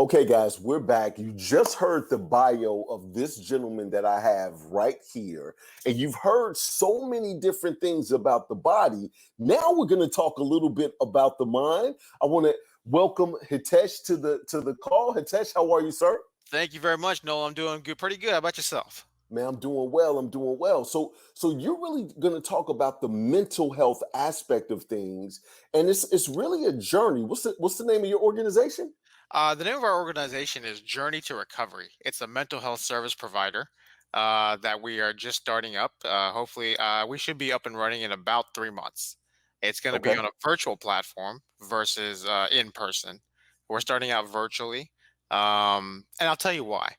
Okay, guys, we're back. You just heard the bio of this gentleman that I have right here, and you've heard so many different things about the body. Now we're going to talk a little bit about the mind. I want to welcome Hitesh to the call. Hitesh, how are you, sir? Thank you very much, Noel. I'm doing good, pretty good. How about yourself? Man, I'm doing well. I'm doing well. So you're really going to talk about the mental health aspect of things, and it's really a journey. What's the name of your organization? The name of our organization is Journey to Recovery. It's a mental health service provider that we are just starting up. Hopefully, we should be up and running in about 3 months. It's going to be Okay. on a virtual platform versus in person. We're starting out virtually, and I'll tell you why.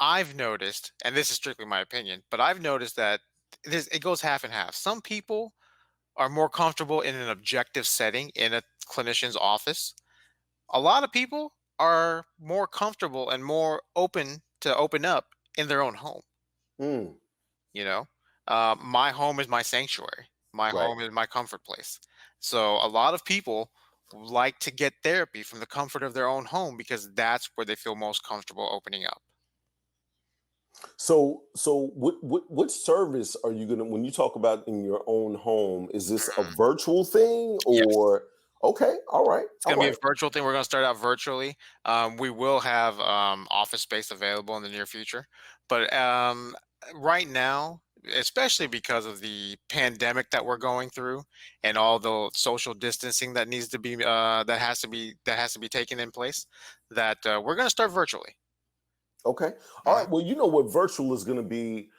I've noticed, and this is strictly my opinion, but I've noticed that it goes half and half. Some people are more comfortable in an objective setting in a clinician's office. A lot of people are more comfortable and more open to open up in their own home. Mm, You know, my home is my sanctuary. My right. home is my comfort place. So a lot of people like to get therapy from the comfort of their own home because that's where they feel most comfortable opening up. So what service are you gonna when you talk about in your own home? Is this a Mhm. virtual thing Yes. or okay? All right, It's all going to be a right. virtual thing. We're going to start out virtually. We will have office space available in the near future, but right now, especially because of the pandemic that we're going through and all the social distancing that needs to be that has to be taken in place, that we're going to start virtually. Okay. All Mhm. right. Well, you know what virtual is going to be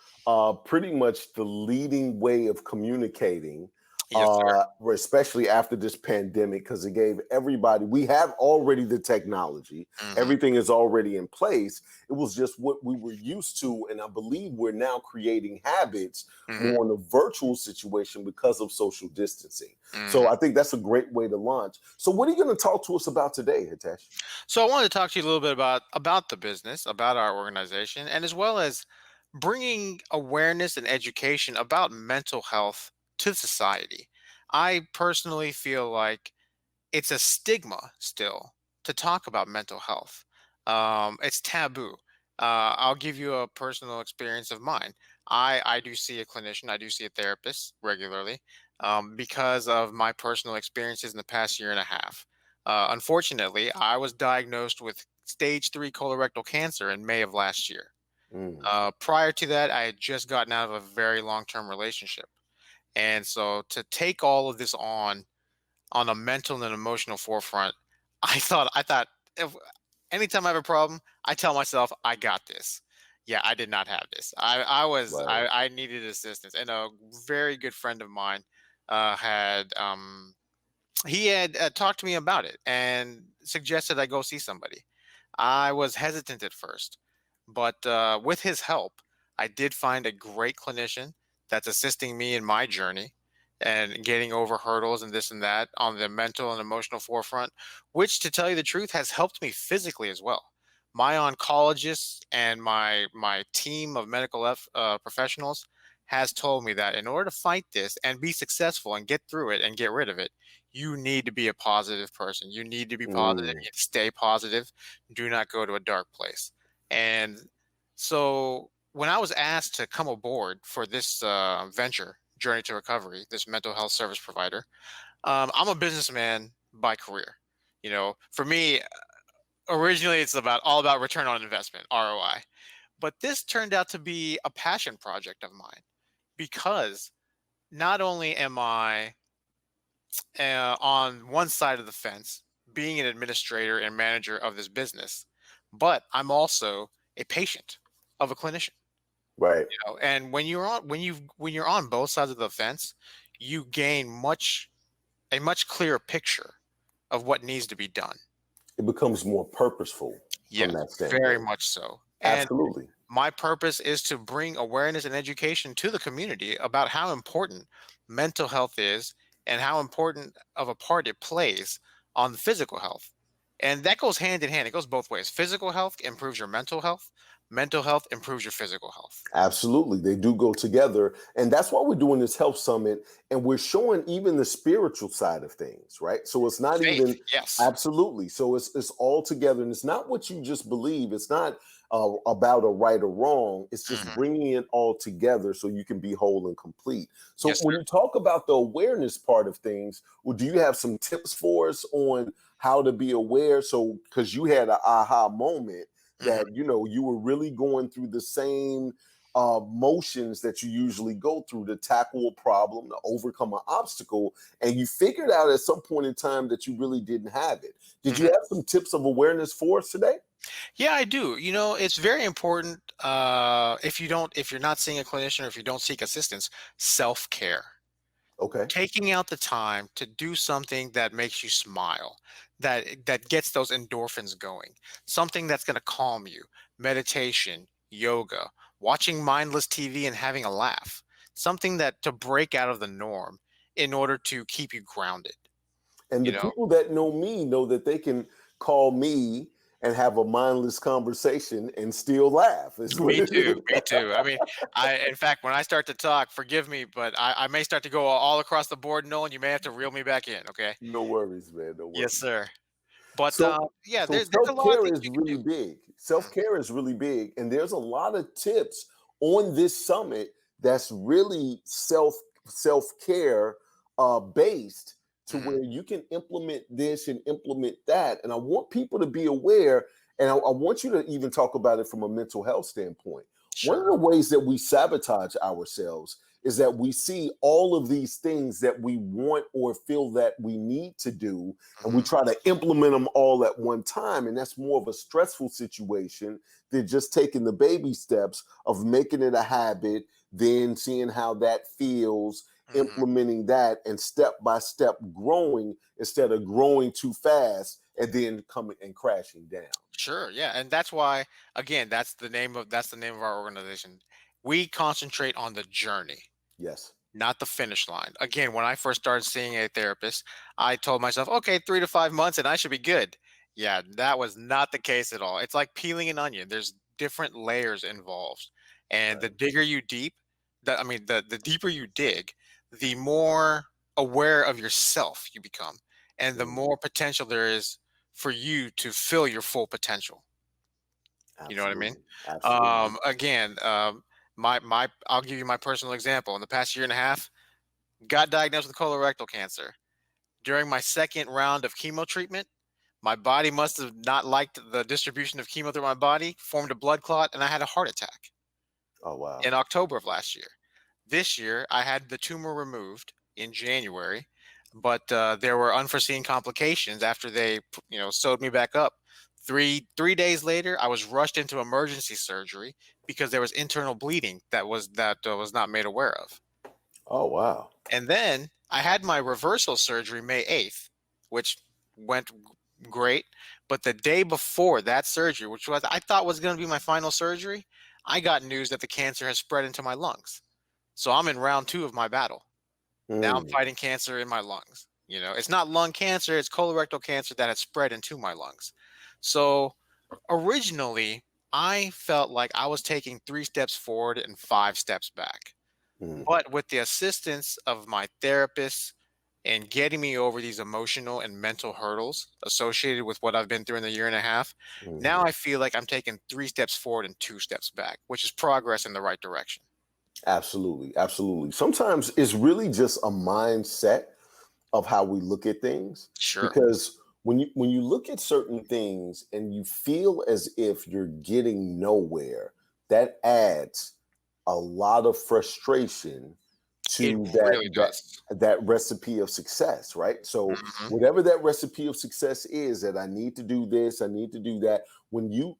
pretty much the leading way of communicating, Yes, sir. especially after this pandemic, because it gave everybody, we have already the technology, Hmm. everything is already in place. It was just what we were used to. And I believe we're now creating habits Hmm. more in a virtual situation because of social distancing. So Hmm. I think that's a great way to launch. So, what are you going to talk to us about today, Hitesh? So I wanted to talk to you a little bit about the business, about our organization, and as well as bringing awareness and education about mental health to society. I personally feel like it's a stigma still to talk about mental health. It's taboo. I'll give you a personal experience of mine. I do see a clinician, I do see a therapist regularly because of my personal experiences in the past year and a half. Unfortunately, I was diagnosed with stage 3 colorectal cancer in May of last year. Mm, Prior to that, I had just gotten out of a very long term relationship. And so to take all of this on a mental and emotional forefront, I thought if anytime I have a problem, I tell myself I got this. Yeah, I did not have this. right. I needed assistance, and a very good friend of mine had he had talked to me about it and suggested I go see somebody. I was hesitant at first, but with his help, I did find a great clinician that's assisting me in my journey and getting over hurdles and this and that on the mental and emotional forefront, which, to tell you the truth, has helped me physically as well. My oncologist and my team of professionals has told me that in order to fight this and be successful and get through it and get rid of it, you need to be a positive person. You need to be positive. You Mm. need to stay positive. Do not go to a dark place. And so when I was asked to come aboard for this venture, Journey to Recovery, this mental health service provider, I'm a businessman by career. For me, originally it's about all about return on investment, ROI. But this turned out to be a passion project of mine because not only am I on one side of the fence, being an administrator and manager of this business, but I'm also a patient of a clinician. Right. And when you're on both sides of the fence, you gain a much clearer picture of what needs to be done. It becomes more purposeful from Yes, that very standpoint. much so. And Absolutely. my purpose is to bring awareness and education to the community about how important mental health is and how important of a part it plays on the physical health. And that goes hand in hand. It goes both ways. Physical health improves your mental health. mental health improves your physical health. Absolutely. They do go together. And that's why we're doing this health summit. And we're showing even the spiritual side of things, right? So it's not Faith, even yes. absolutely. So it's all together. And it's not what you just believe. It's not about a right or wrong. It's just Hmm. bringing it all together so you can be whole and complete. So Yes, when sir. you talk about the awareness part of things, well, do you have some tips for us on how to be aware? So, because you had an aha moment Hmm. that, you were really going through the same motions that you usually go through to tackle a problem, to overcome an obstacle, and you figured out at some point in time that you really didn't have it. Did you Hmm. have some tips of awareness for us today? Yeah, I do. It's very important. If you're not seeing a clinician or if you don't seek assistance, self-care. Okay. Taking out the time to do something that makes you smile, that gets those endorphins going, something that's going to calm you, meditation, yoga, watching mindless TV and having a laugh, something that to break out of the norm in order to keep you grounded, And you the know. people that know me know that they can call me and have a mindless conversation and still laugh. Me too, me too. I mean, in fact, when I start to talk, forgive me, but I may start to go all across the board, Nolan. You may have to reel me back in, okay? No worries, man. No Yes, worries. sir. But So, yeah, so there's a self lot of care things is you can really do. big. Self care is really big, and there's a lot of tips on this summit that's really self care based to Mhm. where you can implement this and implement that. And I want people to be aware, and I want you to even talk about it from a mental health standpoint. One of Sure. the ways that we sabotage ourselves is that we see all of these things that we want or feel that we need to do, and we Mhm. try to implement them all at one time. And that's more of a stressful situation than just taking the baby steps of making it a habit, then seeing how that feels, Mhm. implementing that, and step by step growing instead of growing too fast and then coming and crashing down. Sure, yeah, and that's why, again, that's the name of our organization. We concentrate on the journey, Yes. not the finish line. Again, when I first started seeing a therapist, I told myself, okay, 3 to 5 months and I should be good. Yeah, that was not the case at all. It's like peeling an onion. There's different layers involved. And the Right. digger you deep, I mean, the deeper you dig, the more aware of yourself you become, and the Mhm. more potential there is for you to fill your full potential. You know what I mean? Absolutely. Absolutely. Again, I'll give you my personal example. In the past year and a half, got diagnosed with colorectal cancer. During my second round of chemo treatment, my body must have not liked the distribution of chemo through my body, formed a blood clot, and I had a heart attack Oh, wow. in October of last year. This year, I had the tumor removed in January, but there were unforeseen complications after they, sewed me back up. Three days later, I was rushed into emergency surgery because there was internal bleeding that was not made aware of. Oh, wow. And then I had my reversal surgery May 8th, which went great. But the day before that surgery, which was I thought was going to be my final surgery, I got news that the cancer has spread into my lungs. So I'm in round two of my battle. Now I'm Mm, fighting cancer in my lungs. It's not lung cancer, it's colorectal cancer that has spread into my lungs. So originally, I felt like I was taking 3 steps forward and 5 steps back. mm, But with the assistance of my therapist and getting me over these emotional and mental hurdles associated with what I've been through in the year and a half, now mhm. I feel like I'm taking 3 steps forward and 2 steps back, which is progress in the right direction. Absolutely. Absolutely. Sometimes it's really just a mindset of how we look at things, Sure. because when you look at certain things and you feel as if you're getting nowhere, that adds a lot of frustration It to really does. that recipe of success, right? So Mhm. whatever that recipe of success is, that I need to do this, I need to do that, when you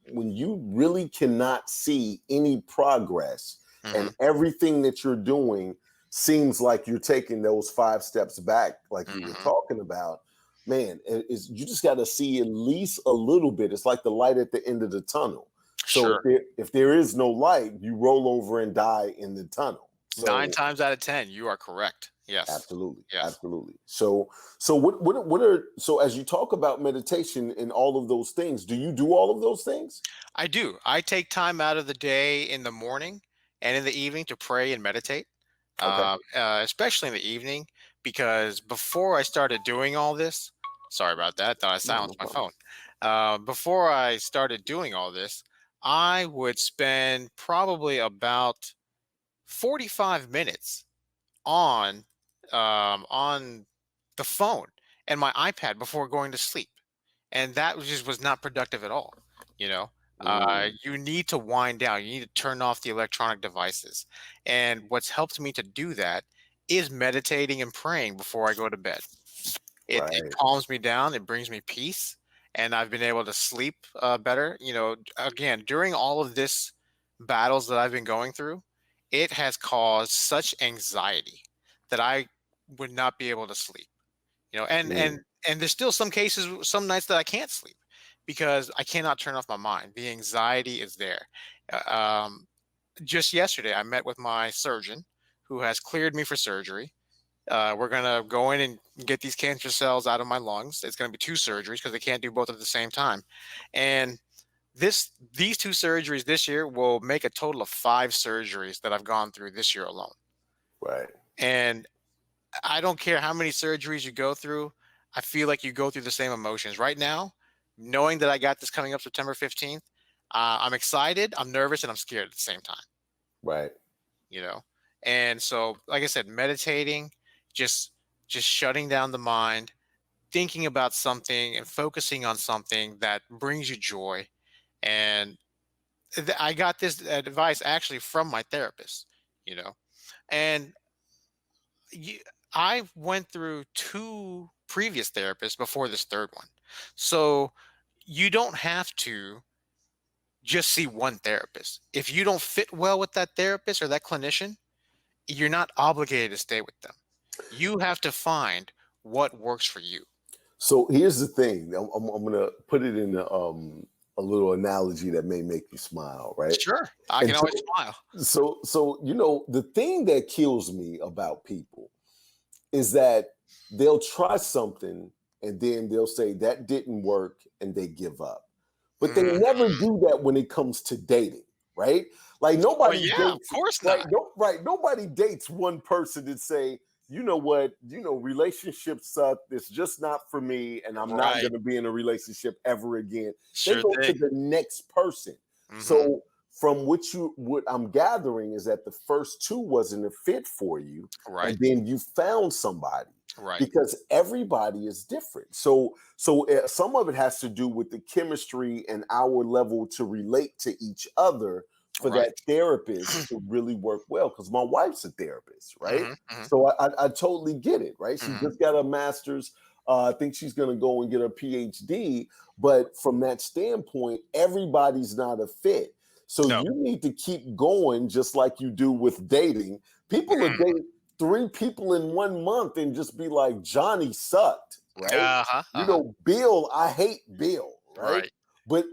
really cannot see any progress, and Mhm. everything that you're doing seems like you're taking those 5 steps back, like you were Mhm. talking about, man, you just got to see at least a little bit. It's like the light at the end of the tunnel. So Sure. if there is no light, you roll over and die in the tunnel. 9 So times out of 10, you are correct. Yes. Absolutely, Yes. absolutely. So what are so as you talk about meditation and all of those things, do you do all of those things? I do. I take time out of the day in the morning and in the evening to pray and meditate, Okay. especially in the evening, because before I started doing all this, sorry about that, thought I No, no silenced my problem. phone. Before I started doing all this, I would spend probably about 45 minutes on on the phone and my iPad before going to sleep, and that just was not productive at all. You know, Mm, you need to wind down. You need to turn off the electronic devices, and what's helped me to do that is meditating and praying before I go to bed. It right. calms me down. It brings me peace, and I've been able to sleep better. Again, during all of this battles that I've been going through, it has caused such anxiety that I would not be able to sleep. You know, and Mm, and and there's still some cases, some nights that I can't sleep because I cannot turn off my mind. The anxiety is there. Uh, Um, just yesterday, I met with my surgeon, who has cleared me for surgery. We're gonna go in and get these cancer cells out of my lungs. It's gonna be two surgeries because they can't do both at the same time. And these two surgeries this year will make a total of five surgeries that I've gone through this year alone. right. And I don't care how many surgeries you go through. I feel like you go through the same emotions right now, knowing that I got this coming up September 15th. I'm excited, I'm nervous, and I'm scared at the same time. Right. You know, and so, like I said, meditating, just just shutting down the mind, thinking about something and focusing on something that brings you joy. And I got this advice actually from my therapist. You know, and you, I went through two previous therapists before this third one. So you don't have to just see one therapist. If you don't fit well with that therapist or that clinician, you're not obligated to stay with them. You have to find what works for you. So here's the thing. I'm gonna put it in a little analogy that may make you smile, right? Sure. I And can always smile. so the thing that kills me about people is that they'll try something and then they'll say that didn't work and they give up. But they Mhm. never do that when it comes to dating, right? Like Well, nobody yeah, of dates, course right? not. No, right. Nobody dates one person and say, you know what, relationships suck. It's just not for me, and I'm not Right. going to be in a relationship ever again. They Sure go to thing. the next person. Hmm. So from what I'm gathering is that the first two wasn't a fit for you, Right. and then you found somebody Right. because everybody is different. Some of it has to do with the chemistry and our level to relate to each other for Right. that therapist to really work well. Because my wife's a therapist, right? Hmm. Hmm. So I totally get it, right? She Hmm. just got a master's. I think she's going to go and get a PhD. But from that standpoint, everybody's not a fit. So No. you need to keep going, just like you do with dating. People will Mhm. date three people in 1 month and just be like, Johnny sucked, right? Uh-huh. Uh-huh. Bill, I hate Bill, right? Right. But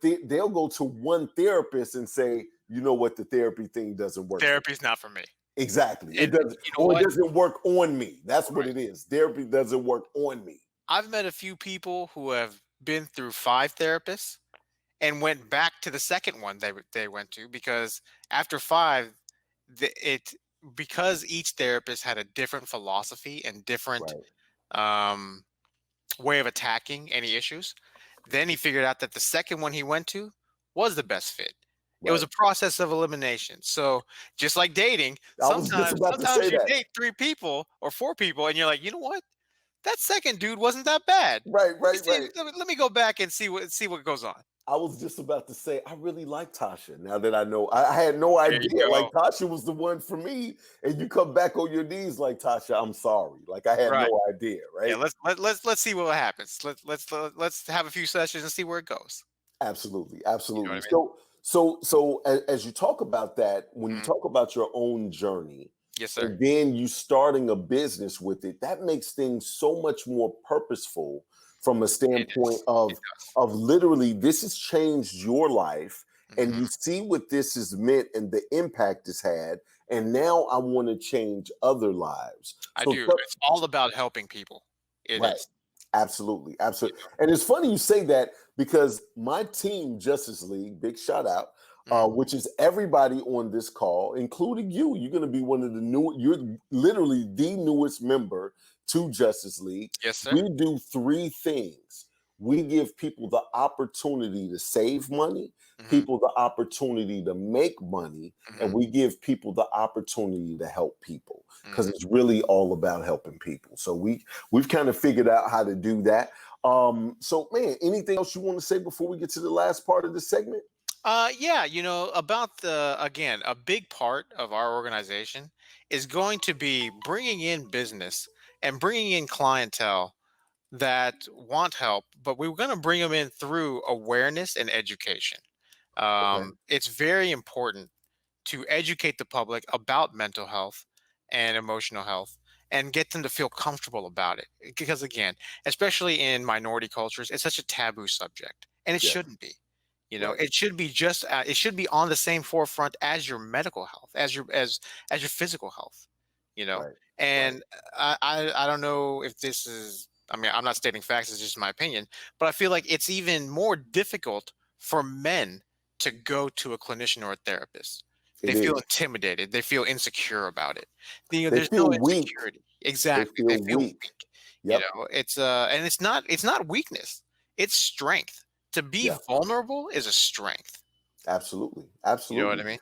they'll go to one therapist and say, you know what, the therapy thing doesn't work for me. Therapy's not for me. Exactly. It And doesn't, you know or it what? doesn't work on me. That's what Right. it is. Therapy doesn't work on me. I've met a few people who have been through five therapists and went back to the second one they went to because after five, it because each therapist had a different philosophy and different Right. um, way of attacking any issues. Then he figured out that the second one he went to was the best fit. It was Right. a process of elimination. So just like dating, I was just about to sometimes say you that. date three people or four people, and you're like, you know what? That second dude wasn't that bad. Right, Let me right, see. right. Let me go back and see what goes on. I was just about to say, I really like Tasha now that I know. I had no There you idea. Like, go. Tasha was the one for me. And you come back on your knees like, Tasha, I'm sorry. Like, I had Right. no idea. Yeah. Right. Let's see what happens. Let's have a few sessions and see where it goes. Absolutely. You know what Absolutely. I mean? So as you talk about that, when you Mhm. talk about your own journey, Yes, sir. and then you starting a business with it, that makes things so much more purposeful from a It standpoint is. It of does. literally this has changed your life and Hmm. you see what this has meant and the impact it's had, and now I want to change other lives. I So do. It's all about helping people. It right. is. Absolutely. You Absolutely. And it's funny you say that because my team, Justice League, big shout out, know? Mhm. which is everybody on this call, including you. You're going to be one of the new, you're literally the newest member to Justice League. Yes, sir. We do three things. We give people the opportunity to save money, Hmm. people the opportunity to make money, and Hmm. we give people the opportunity to help people because Hmm. it's really all about helping people. So we've kind of figured out how to do that. So man, anything else you want to say before we get to the last part of the segment? Yeah, about again, a big part of our organization is going to be bringing in business and bringing in clientele that want help, but we're going to bring them in through awareness and education. Okay. It's very important to educate the public about mental health and emotional health and get them to feel comfortable about it. Because, again, especially in minority cultures, it's such a taboo subject, and it Yes. shouldn't be. Right. It should be just it should be on the same forefront as your medical health, as your physical health. You know, Right. Right. and I don't know if this is. I mean, I'm not stating facts; it's just my opinion. But I feel like it's even more difficult for men to go to a clinician or a therapist. They It feel is. intimidated. They feel insecure about it. They There's no feel weak. insecurity. They Exactly. They feel feel weak. weak. Yep. And it's not weakness. It's strength. To be Yeah. vulnerable is a strength. Absolutely. You know what I Absolutely. mean?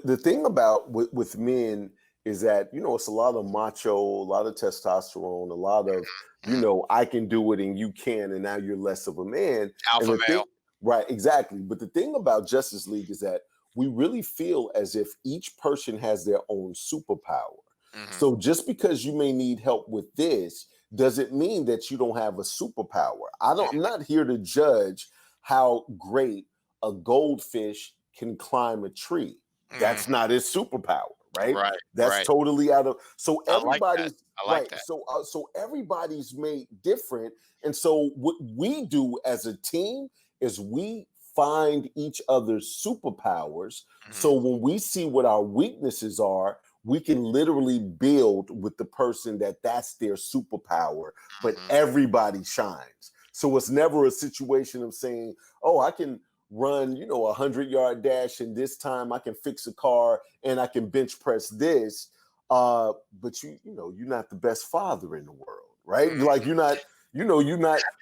The thing about with men is that, it's a lot of macho, a lot of testosterone, a lot of, Mhm. I can do it and you can, and now you're less of a man. And Alpha the thing, male. right, exactly. But the thing about Justice League is that we really feel as if each person has their own superpower. Hmm. So just because you may need help with this doesn't mean that you don't have a superpower. I'm not here to judge how great a goldfish can climb a tree. Hmm. That's not his superpower, right? Right. That's Right. totally out of. So I like that. everybody's I like right. that. So everybody's made different, and so what we do as a team is we find each other's superpowers. Hmm. So when we see what our weaknesses are, we can literally build with the person that's their superpower. But Hmm. everybody shines. So it's never a situation of saying, "Oh, I can run, 100-yard dash, and this time I can fix a car and I can bench press this." But you're not the best father in the world, right? You're not.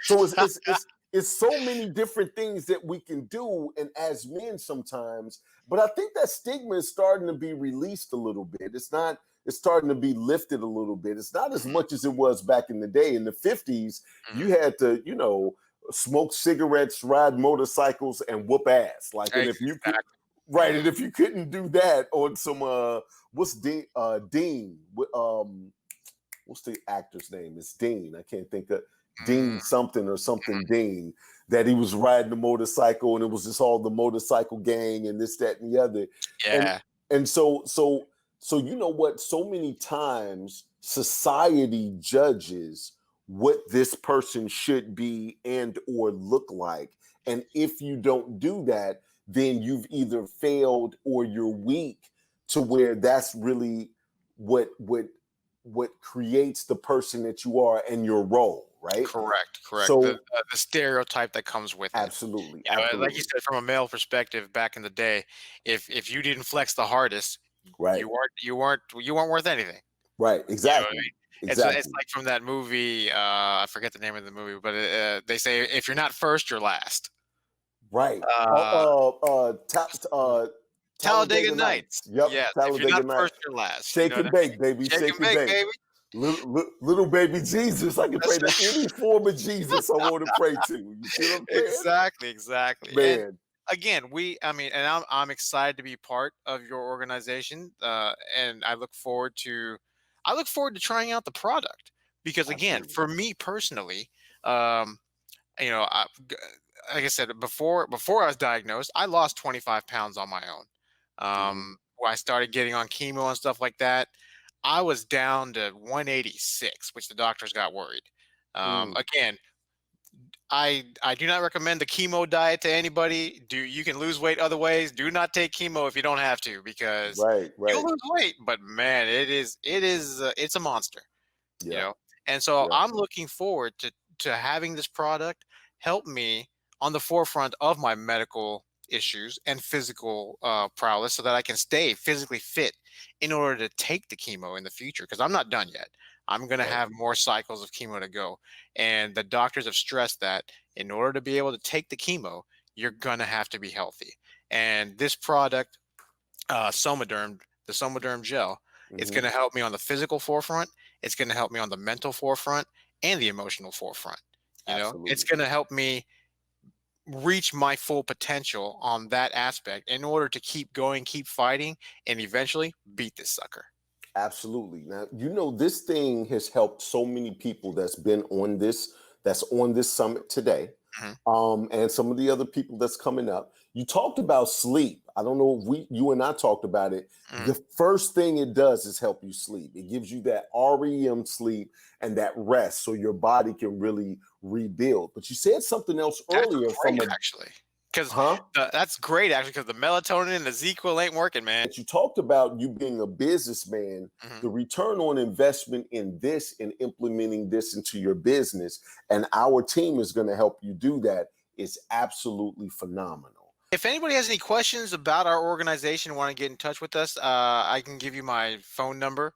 So it's so many different things that we can do, and as men sometimes. But I think that stigma is starting to be released a little bit. It's starting to be lifted a little bit. It's not as much as it was back in the day. In the 50s, you Hmm. had to, smoke cigarettes, ride motorcycles, and whoop ass. Like, and if you could, Exactly. right, and if you couldn't do that on some, what's Dean? What's the actor's name? It's Dean. I can't think of Dean Mm. something or something Dean. That he was riding a motorcycle, and it was just all the motorcycle gang and this, that, and the other, and Yeah. and so you know what? So many times society judges what this person should be and or look like. And if you don't do that, then you've either failed or you're weak to where that's really what creates the person that you are and your role, right? Correct. Correct. The So uh, the stereotype that comes with it. absolutely, Like you absolutely. said, from a male perspective, back in the day, if you didn't flex the hardest, Right. you weren't worth anything. Right. You know what I Exactly. mean? It's Exactly. like from that movie. I forget the name of the movie, but they say if you're not first, you're last. Right. Uh, Talladega Talladega Nights. Nights. Yep. Yes, if you're Talladega not Nights. first, you're last. You know Shake what and I bake, baby. mean? Shake Shake and and bake, bake. baby. Little baby Jesus. I can pray to That's any form of Jesus I want to pray to. You see what I'm saying? exactly, exactly. And Man. again, and I'm excited to be part of your organization, and I look forward to trying out the product because, again, Absolutely. for me personally, um, you know, I, g- like I said before I was diagnosed, I lost 25 pounds on my own. Hmm. When I started getting on chemo and stuff like that, I was down to 186, which the doctors got worried. Mm. Again, I do not recommend the chemo diet to anybody. You can lose weight other ways. Do not take chemo if you don't have to, because Right, you'll right. lose weight. But man, it's a monster, you Yeah, know. And so yeah. I'm looking forward to having this product help me on the forefront of my medical issues and physical prowess, so that I can stay physically fit in order to take the chemo in the future. Because I'm not done yet. I'm going to Right. have more cycles of chemo to go. And the doctors have stressed that in order to be able to take the chemo, you're going to have to be healthy. And this product, Somaderm, the Somaderm gel, it's Hmm. going to help me on the physical forefront. It's going to help me on the mental forefront and the emotional forefront. It's Absolutely. going to help me reach my full potential on that aspect in order to keep going, keep fighting, and eventually beat this sucker. Absolutely. Now, this thing has helped so many people that's on this summit today. Mhm, And some of the other people that's coming up. You talked about sleep. I don't know if you and I talked about it. mhm. The first thing it does is help you sleep. It gives you that REM sleep and that rest so your body can really rebuild. But you said something else That's earlier great, from a, actually, because huh? that's great, actually, because the melatonin and the ZQL ain't working, man. That you talked about you being a businessman, Mhm. the return on investment in this and implementing this into your business, and our team is going to help you do that, is absolutely phenomenal. If anybody has any questions about our organization, want to get in touch with us, I can give you my phone number,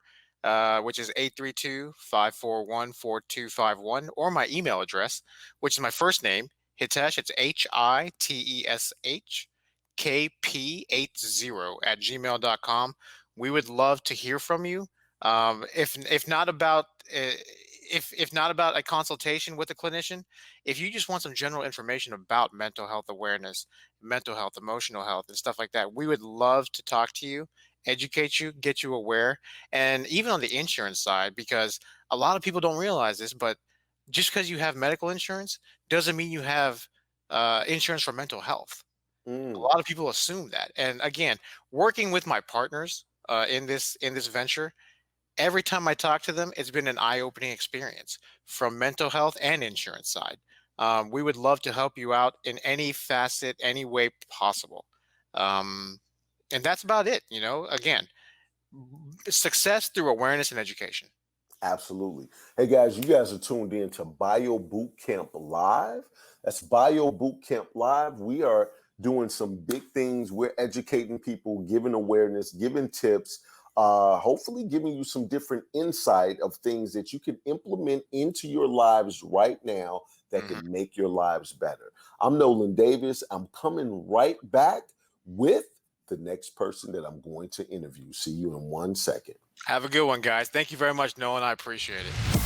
which is 832-541-4251, or my email address, which is my first name, Hitesh. It's HITESHKP80 at gmail.com. We would love to hear from you. If not about if not about a consultation with a clinician, if you just want some general information about mental health awareness, mental health, emotional health, and stuff like that, we would love to talk to you, educate you, get you aware. And even on the insurance side, because a lot of people don't realize this, but just because you have medical insurance doesn't mean you have insurance for mental health. A Mm, lot of people assume that. And again, working with my partners in this venture, every time I talk to them, it's been an eye-opening experience from mental health and insurance side. We would love to help you out in any facet, any way possible. Um, and that's about it. Again, success through awareness and education. absolutely. Hey guys, you guys are tuned in to Bio Bootcamp Live. That's Bio Bootcamp Live. We are doing some big things. We're educating people, giving awareness, giving tips, hopefully giving you some different insight of things that you can implement into your lives right now that Mhm. can make your lives better. I'm Nolen Davis. I'm coming right back with the next person that I'm going to interview. See you in 1 second. Have a good one, guys. Thank you very much, Nolan. I appreciate it.